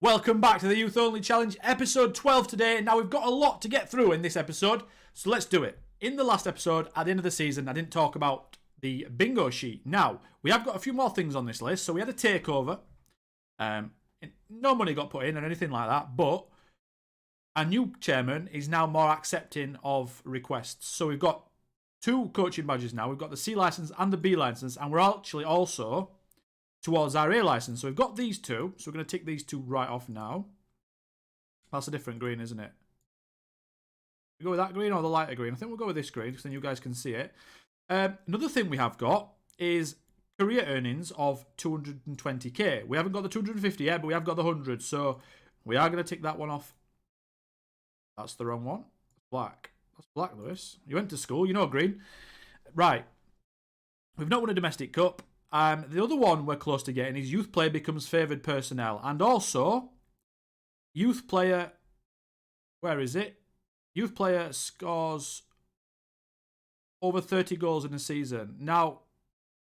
Welcome back to the Youth Only Challenge, episode 12 today. Now, we've got a lot to get through in this episode, so let's do it. In the last episode, at the end of the season, I didn't talk about the bingo sheet. Now, we have got a few more things on this list. So we had a takeover. No money got put in or anything like that, but our new chairman is now more accepting of requests. So we've got 2 coaching badges now. We've got the C licence and the B licence, and we're actually also towards our A licence. So we've got these 2. So we're going to tick these 2 right off now. That's a different green, isn't it? We go with that green or the lighter green? I think we'll go with this green because then you guys can see it. Another thing we have got is career earnings of 220k. We haven't got the 250 yet, but we have got the 100. So we are going to tick that one off. That's the wrong one. Black. That's black, Lewis. You went to school. You know green. Right. We've not won a domestic cup. The other one we're close to getting is youth player becomes favoured personnel. And also, youth player, where is it? Youth player scores over 30 goals in a season. Now,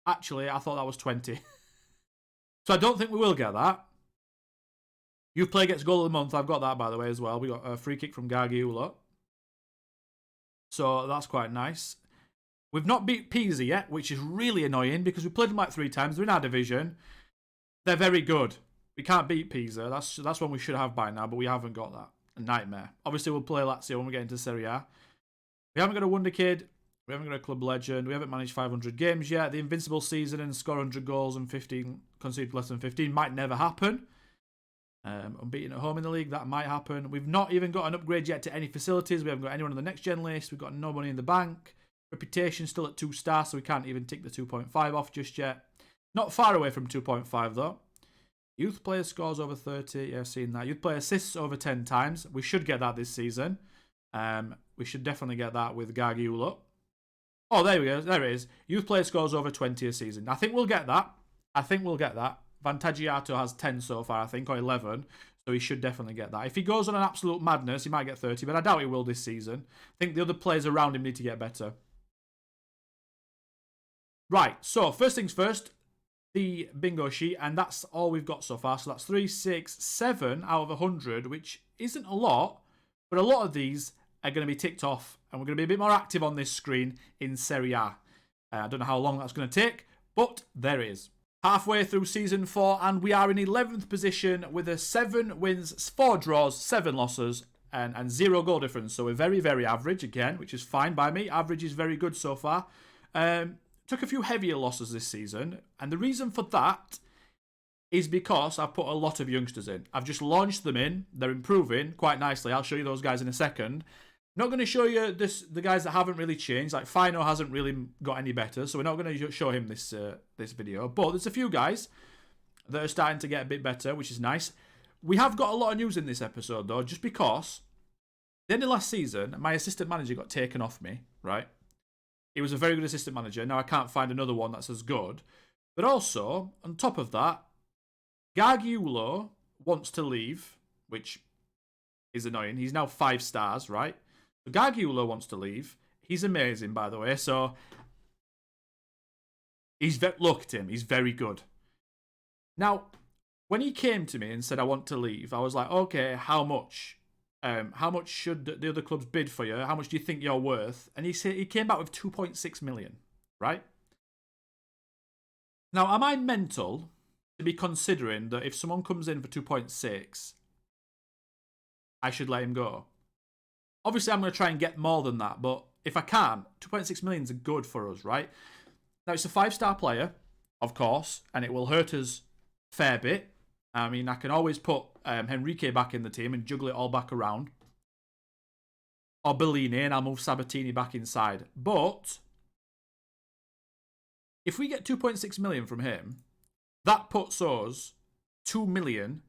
actually, I thought that was 20. So I don't think we will get that. Youth player gets goal of the month. I've got that, by the way, as well. We got a free kick from Gagula. So that's quite nice. We've not beat Pisa yet, which is really annoying because we played them like 3 times. They're in our division. They're very good. We can't beat Pisa. That's one we should have by now, but we haven't got that. A nightmare. Obviously, we'll play Lazio when we get into Serie A. We haven't got a wonder kid. We haven't got a club legend. We haven't managed 500 games yet. The invincible season and score 100 goals and 15 conceded less than 15 might never happen. Unbeaten at home in the league, that might happen. We've not even got an upgrade yet to any facilities. We haven't got anyone on the next gen list. We've got no money in the bank. Reputation still at 2 stars, so we can't even tick the 2.5 off just yet. Not far away from 2.5 though. Youth player scores over 30. Yeah, I've seen that. Youth player assists over 10 times. We should get that this season. We should definitely get that with Gagula. Oh, there we go. There it is. Youth player scores over 20 a season. I think we'll get that. Vantagiato has 10 so far, I think, or 11. So he should definitely get that. If he goes on an absolute madness, he might get 30, but I doubt he will this season. I think the other players around him need to get better. Right, so first things first, the bingo sheet, and that's all we've got so far. So that's 3, 6, 7 out of 100, which isn't a lot, but a lot of these are going to be ticked off, and we're going to be a bit more active on this screen in Serie A. I don't know how long that's going to take, but there it is. Halfway through season 4, and we are in 11th position with a 7 wins, 4 draws, 7 losses, and 0 goal difference. So we're very, very average again, which is fine by me. Average is very good so far. Took a few heavier losses this season, and the reason for that is because I've put a lot of youngsters in. I've just launched them in. They're improving quite nicely. I'll show you those guys in a second. Not going to show you the guys that haven't really changed. Like Fino hasn't really got any better, so we're not going to show him this video. But there's a few guys that are starting to get a bit better, which is nice. We have got a lot of news in this episode, though, just because the end of last season, my assistant manager got taken off me, right? He was a very good assistant manager. Now I can't find another one that's as good. But also, on top of that, Gagula wants to leave, which is annoying. He's now 5 stars, right? So Gagula wants to leave. He's amazing, by the way. So look at him. He's very good. Now, when he came to me and said, I want to leave, I was like, okay, how much? How much should the other clubs bid for you? How much do you think you're worth? And he came back with 2.6 million, right? Now, am I mental to be considering that if someone comes in for 2.6, I should let him go? Obviously, I'm going to try and get more than that, but if I can, 2.6 million is good for us, right? Now, it's a 5-star player, of course, and it will hurt us a fair bit. I mean, I can always put Henrique back in the team and juggle it all back around. Or Bellini, and I'll move Sabatini back inside. But if we get 2.6 million from him, that puts us 2 million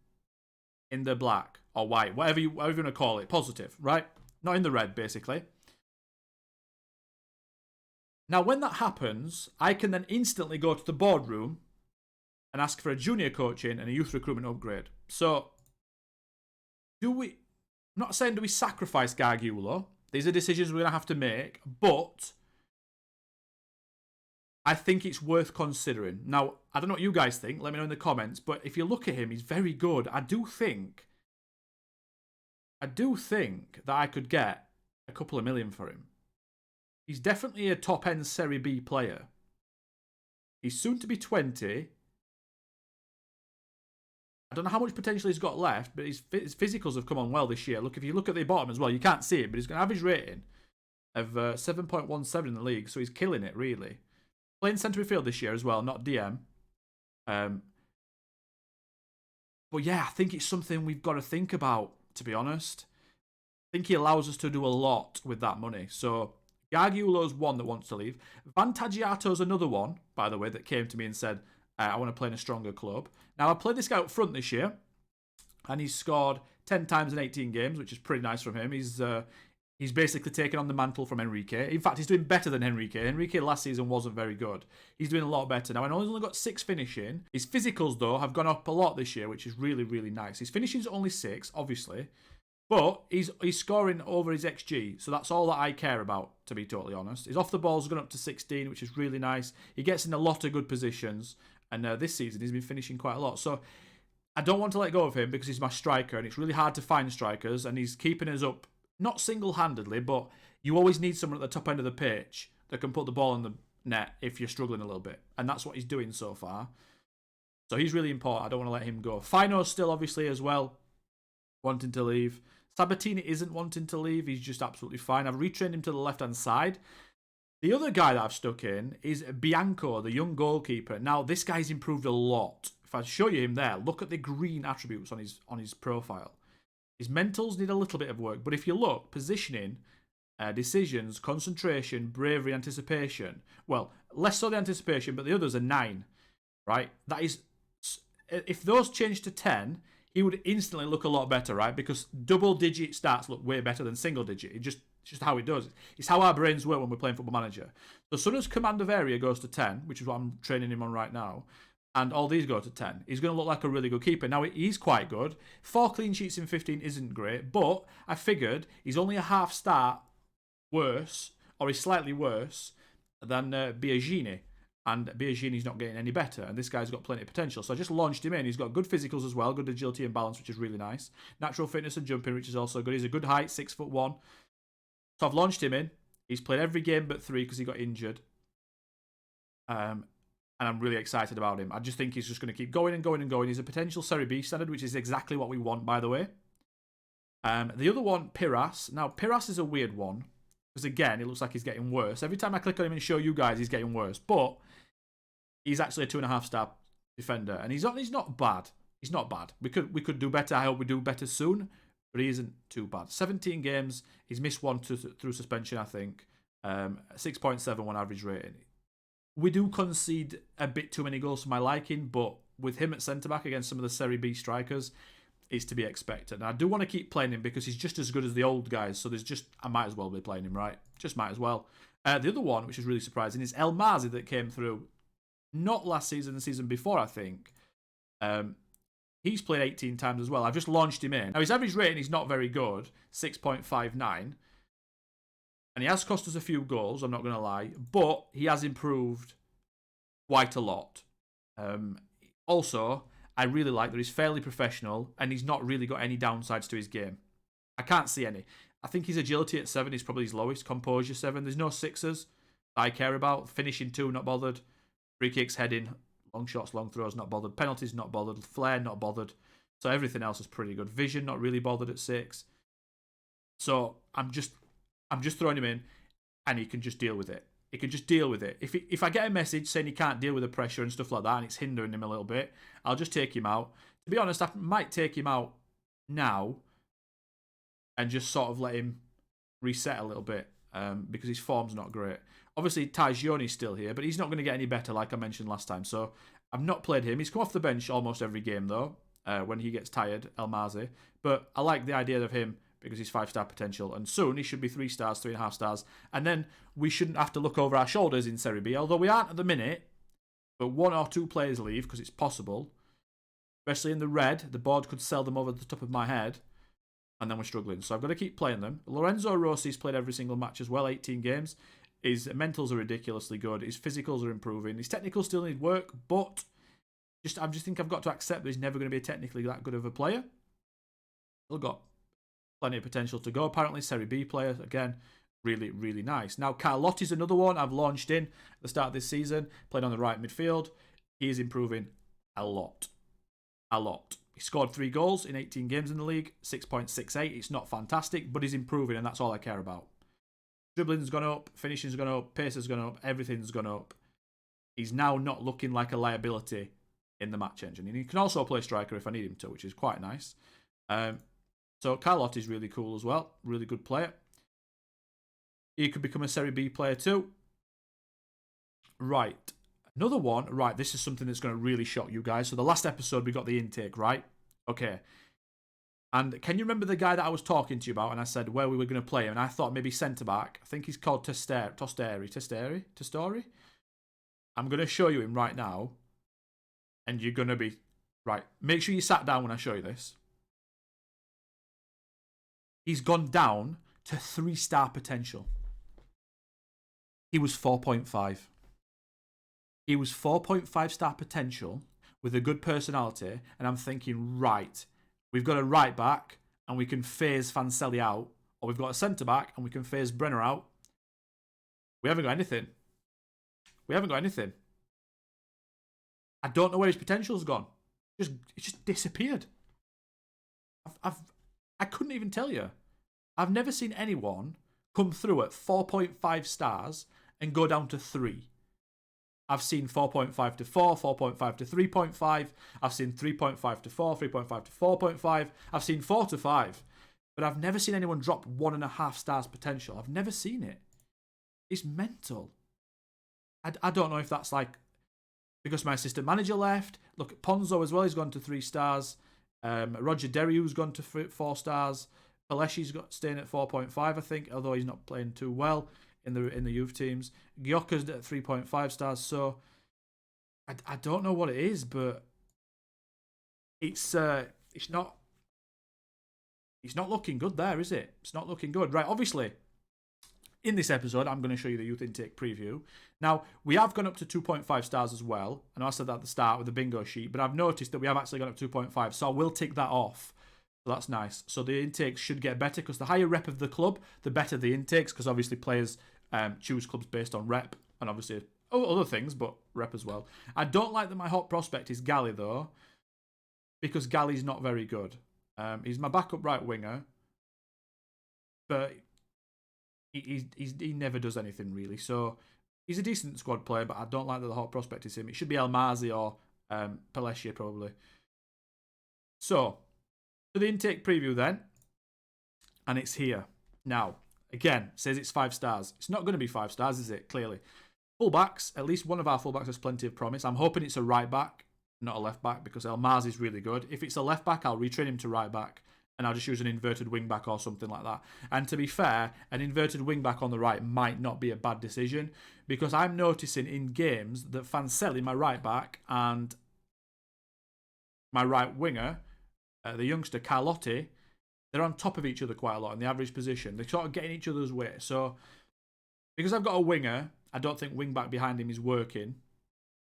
in the black or white, whatever you want to call it, positive, right? Not in the red, basically. Now, when that happens, I can then instantly go to the boardroom and ask for a junior coaching and a youth recruitment upgrade. So, I'm not saying do we sacrifice Gagula. These are decisions we're going to have to make, but I think it's worth considering. Now, I don't know what you guys think. Let me know in the comments. But if you look at him, he's very good. I do think that I could get a couple of million for him. He's definitely a top-end Serie B player. He's soon to be 20. I don't know how much potential he's got left, but his physicals have come on well this year. Look, if you look at the bottom as well, you can't see it, but he's got an average rating of 7.17 in the league, so he's killing it, really. Playing centre midfield this year as well, not DM. But yeah, I think it's something we've got to think about, to be honest. I think he allows us to do a lot with that money. So Gagula's one that wants to leave. Vantagiato's another one, by the way, that came to me and said, I want to play in a stronger club. Now, I played this guy up front this year, and he's scored 10 times in 18 games, which is pretty nice from him. He's basically taken on the mantle from Enrique. In fact, he's doing better than Enrique. Enrique last season wasn't very good. He's doing a lot better now. I know he's only got 6 finishing. His physicals, though, have gone up a lot this year, which is really, really nice. His finishing's only 6, obviously. But he's scoring over his XG, so that's all that I care about, to be totally honest. His off the ball's gone up to 16, which is really nice. He gets in a lot of good positions, and this season he's been finishing quite a lot. So I don't want to let go of him because he's my striker, and it's really hard to find strikers, and he's keeping us up, not single-handedly, but you always need someone at the top end of the pitch that can put the ball in the net if you're struggling a little bit, and that's what he's doing so far. So he's really important. I don't want to let him go. Fino's still, obviously, as well, wanting to leave. Sabatini isn't wanting to leave. He's just absolutely fine. I've retrained him to the left-hand side. The other guy that I've stuck in is Bianco, the young goalkeeper. Now, this guy's improved a lot. If I show you him there, look at the green attributes on his profile. His mentals need a little bit of work, but if you look, positioning, decisions, concentration, bravery, anticipation. Well, less so the anticipation, but the others are 9, right? That is, if those change to 10, he would instantly look a lot better, right? Because double-digit stats look way better than single-digit. It's just how it does. It's how our brains work when we're playing Football Manager. So as soon as command of area goes to 10, which is what I'm training him on right now, and all these go to 10, he's going to look like a really good keeper. Now, he's quite good. 4 clean sheets in 15 isn't great, but I figured he's only a half star worse, or he's slightly worse, than Biagini. And Biagini's not getting any better, and this guy's got plenty of potential. So I just launched him in. He's got good physicals as well, good agility and balance, which is really nice. Natural fitness and jumping, which is also good. He's a good height, 6'1". So I've launched him in. He's played every game but 3 because he got injured. And I'm really excited about him. I just think he's just going to keep going and going and going. He's a potential Serie B standard, which is exactly what we want, by the way. The other one, Piras. Now, Piras is a weird one, because again, it looks like he's getting worse. Every time I click on him and show you guys, he's getting worse. But he's actually a 2.5-star defender, and he's not bad. He's not bad. We could do better. I hope we do better soon, but he isn't too bad. 17 games. He's missed 1 through suspension, I think. 6.71 average rating. We do concede a bit too many goals for my liking, but with him at centre-back against some of the Serie B strikers, it's to be expected. And I do want to keep playing him because he's just as good as the old guys, so I might as well be playing him, right? Just might as well. The other one, which is really surprising, is El Mazi that came through, not last season, the season before, I think. He's played 18 times as well. I've just launched him in. Now, his average rating is not very good, 6.59. And he has cost us a few goals, I'm not going to lie. But he has improved quite a lot. Also, I really like that he's fairly professional and he's not really got any downsides to his game. I can't see any. I think his agility at 7 is probably his lowest. Composure 7. There's no 6s I care about. Finishing 2, not bothered. Free kicks, heading, long shots, long throws, not bothered. Penalties, not bothered. Flair, not bothered. So everything else is pretty good. Vision, not really bothered at 6. So I'm just throwing him in, and he can just deal with it. He can just deal with it. If I get a message saying he can't deal with the pressure and stuff like that, and it's hindering him a little bit, I'll just take him out. To be honest, I might take him out now and just sort of let him reset a little bit because his form's not great. Obviously, Tajoni's still here, but he's not going to get any better, like I mentioned last time. So I've not played him. He's come off the bench almost every game, though, when he gets tired, El Mazi. But I like the idea of him because he's 5-star potential. And soon he should be 3 stars, 3.5 stars. And then we shouldn't have to look over our shoulders in Serie B, although we aren't at the minute. But 1 or 2 players leave because it's possible. Especially in the red, the board could sell them over the top of my head. And then we're struggling. So I've got to keep playing them. Lorenzo Rossi's played every single match as well, 18 games. His mentals are ridiculously good. His physicals are improving. His technicals still need work, but I just think I've got to accept that he's never going to be technically that good of a player. Still got plenty of potential to go. Apparently, Serie B player, again, really, really nice. Now, Carlotti's another one I've launched in at the start of this season, playing on the right midfield. He is improving a lot. A lot. He scored 3 goals in 18 games in the league, 6.68. It's not fantastic, but he's improving, and that's all I care about. Dribbling's gone up, finishing's gone up, pace has gone up, everything's gone up. He's now not looking like a liability in the match engine. And he can also play striker if I need him to, which is quite nice. So Carlotti's really cool as well. Really good player. He could become a Serie B player too. Right. Another one. Right, this is something that's going to really shock you guys. So the last episode, we got the intake, right? Okay. And can you remember the guy that I was talking to you about and I said where we were going to play him? And I thought maybe centre-back. I think he's called Testori. I'm going to show you him right now. And you're going to be... Right, make sure you sat down when I show you this. He's gone down to 3-star potential. He was 4.5. He was 4.5 star potential with a good personality. And I'm thinking, right, we've got a right back and we can phase Fancelli out. Or we've got a centre back and we can phase Brenner out. We haven't got anything. We haven't got anything. I don't know where his potential's gone. It just disappeared. I couldn't even tell you. I've never seen anyone come through at 4.5 stars and go down to 3. I've seen 4.5 to 4, 4.5 to 3.5. I've seen 3.5 to 4, 3.5 to 4.5. I've seen 4 to 5. But I've never seen anyone drop 1.5 stars potential. I've never seen it. It's mental. I don't know if that's like because my assistant manager left. Look at Ponzo as well. He's gone to 3 stars. Roger Derryu's gone to 4 stars. Peleshi's staying at 4.5, I think, although he's not playing too well in the youth teams. Gyoka's at 3.5 stars. So I don't know what it is, but it's not looking good there, is it? It's not looking good. Right, obviously, in this episode, I'm going to show you the youth intake preview. Now, we have gone up to 2.5 stars as well. And I said that at the start with the bingo sheet, but I've noticed that we have actually gone up 2.5, so I will tick that off. So that's nice. So the intakes should get better because the higher rep of the club, the better the intakes, because obviously players choose clubs based on rep and obviously other things, but rep as well. I don't like that my hot prospect is Gali, though, because Gali's not very good. He's my backup right winger, but he never does anything really. So he's a decent squad player, but I don't like that the hot prospect is him. It should be El Mazi or Pelessia probably. So, to the intake preview then, and it's here. Now, again, it says it's 5 stars. It's not going to be 5 stars, is it? Clearly. Fullbacks, at least one of our fullbacks has plenty of promise. I'm hoping it's a right back, not a left back, because El Mazi is really good. If it's a left back, I'll retrain him to right back, and I'll just use an inverted wing back or something like that. And to be fair, an inverted wing back on the right might not be a bad decision, because I'm noticing in games that Fancelli, my right back, and my right winger, the youngster Carlotti, they're on top of each other quite a lot in the average position. They're sort of getting each other's way. So, because I've got a winger, I don't think wing back behind him is working.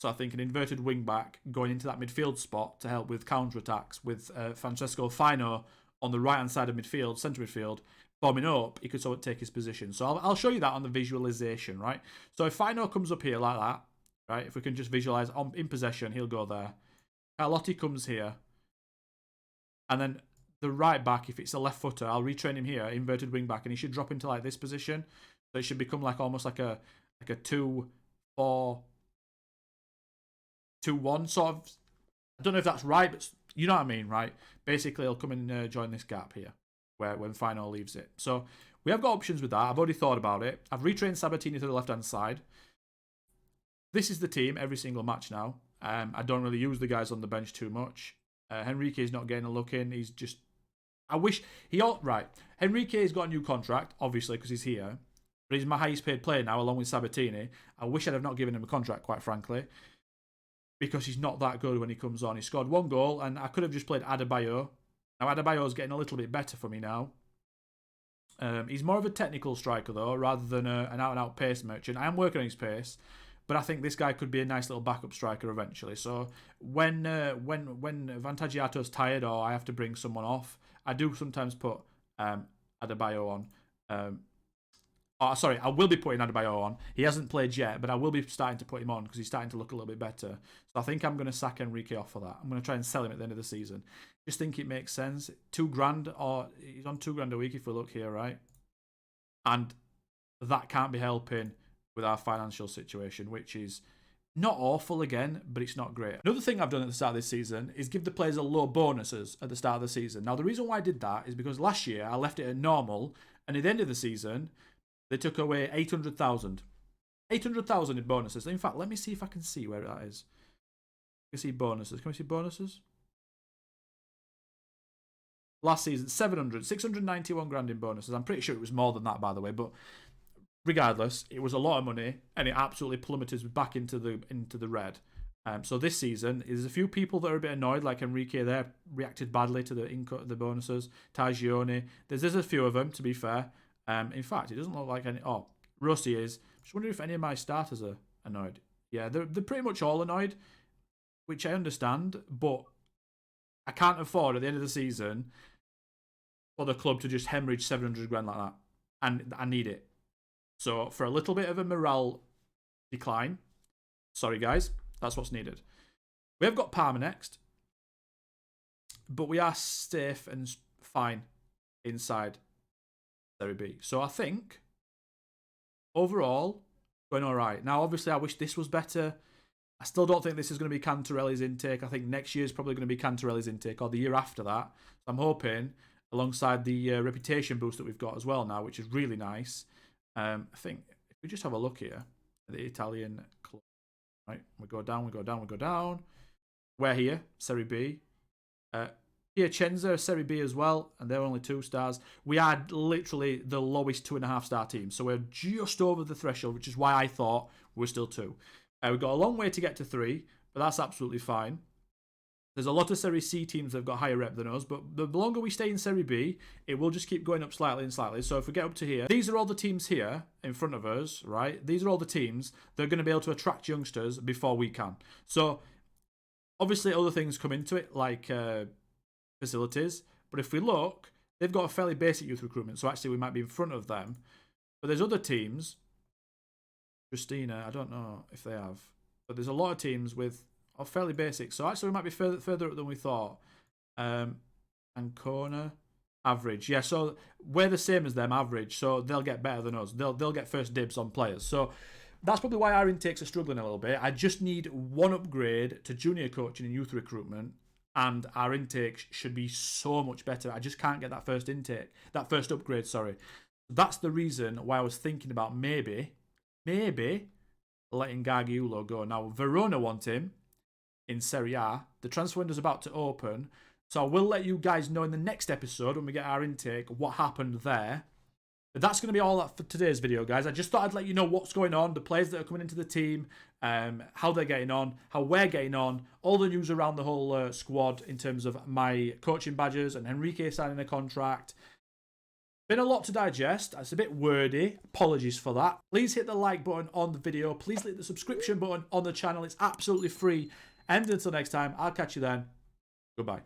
So I think an inverted wing back going into that midfield spot to help with counter-attacks with Francesco Fino on the right-hand side of midfield, centre midfield, forming up, he could sort of take his position. So I'll show you that on the visualization, right? So if Fino comes up here like that, right, if we can just visualise in possession, he'll go there. Carlotti comes here. And then the right back, if it's a left footer, I'll retrain him here, inverted wing back, and he should drop into like this position. So it should become like almost like a 2-4-2-1 sort of. I don't know if that's right, but you know what I mean, right? Basically, he'll come and join this gap here, when Fino leaves it. So we have got options with that. I've already thought about it. I've retrained Sabatini to the left-hand side. This is the team every single match now. I don't really use the guys on the bench too much. Henrique's not getting a look in. He's just... I wish... Right. Henrique's got a new contract, obviously, because he's here. But he's my highest paid player now, along with Sabatini. I wish I'd have not given him a contract, quite frankly. Because he's not that good when he comes on. He scored 1 goal, and I could have just played Adebayo. Now, Adebayo's getting a little bit better for me now. He's more of a technical striker, though, rather than an out-and-out pace merchant. I am working on his pace, but I think this guy could be a nice little backup striker eventually. So when Vantagiato's tired or I have to bring someone off, I do sometimes put Adebayo on. Sorry, I will be putting Adebayo on. He hasn't played yet, but I will be starting to put him on because he's starting to look a little bit better. So I think I'm going to sack Enrique off for that. I'm going to try and sell him at the end of the season. Just think it makes sense. $2,000, or he's on $2,000 a week if we look here, right? And that can't be helping with our financial situation, which is not awful again, but it's not great. Another thing I've done at the start of this season is give the players a low bonuses at the start of the season. Now, the reason why I did that is because last year I left it at normal, and at the end of the season, they took away 800,000. 800,000 in bonuses. In fact, let me see if I can see where that is. You can see bonuses. Can we see bonuses? Last season, 691 grand in bonuses. I'm pretty sure it was more than that, by the way, but regardless, it was a lot of money, and it absolutely plummeted back into the red. So this season, there's a few people that are a bit annoyed, like Enrique there, reacted badly to the bonuses. Tagione. There's a few of them, to be fair. In fact, it doesn't look like any... Oh, Rossi is. Just wondering if any of my starters are annoyed. Yeah, they're pretty much all annoyed, which I understand, but I can't afford at the end of the season for the club to just hemorrhage 700 grand like that. And I need it. So for a little bit of a morale decline, sorry guys, that's what's needed. We have got Parma next, but we are safe and fine inside Serie B. So I think overall going all right. Now obviously I wish this was better. I still don't think this is going to be Cantarelli's intake. I think next year is probably going to be Cantarelli's intake, or the year after that. So I'm hoping, alongside the reputation boost that we've got as well now, which is really nice. I think if we just have a look here at the Italian club, right? We go down, we go down, we go down. We're here, Serie B. Piacenza, Serie B as well, and they're only 2 stars. We are literally the lowest 2.5-star team, so we're just over the threshold, which is why I thought we're still 2. We've got a long way to get to 3, but that's absolutely fine. There's a lot of Serie C teams that have got higher rep than us, but the longer we stay in Serie B, it will just keep going up slightly and slightly. So if we get up to here, these are all the teams here in front of us, right? These are all the teams that are going to be able to attract youngsters before we can. So obviously other things come into it, like facilities. But if we look, they've got a fairly basic youth recruitment, so actually we might be in front of them. But there's other teams, Justina, I don't know if they have, but there's a lot of teams with are fairly basic. So actually we might be further up than we thought. Ancona, average. Yeah, so we're the same as them, average. So they'll get better than us. They'll get first dibs on players. So that's probably why our intakes are struggling a little bit. I just need one upgrade to junior coaching and youth recruitment, and our intakes should be so much better. I just can't get that first upgrade, sorry. That's the reason why I was thinking about maybe letting Gagula go. Now, Verona want him in Serie A. The transfer window's about to open, so I will let you guys know in the next episode when we get our intake what happened there. But that's going to be all that for today's video, guys. I just thought I'd let you know what's going on, the players that are coming into the team, how they're getting on, how we're getting on, all the news around the whole squad in terms of my coaching badges and Enrique signing a contract. Been a lot to digest. It's a bit wordy. Apologies for that. Please hit the like button on the video. Please hit the subscription button on the channel. It's absolutely free. And until next time, I'll catch you then. Goodbye.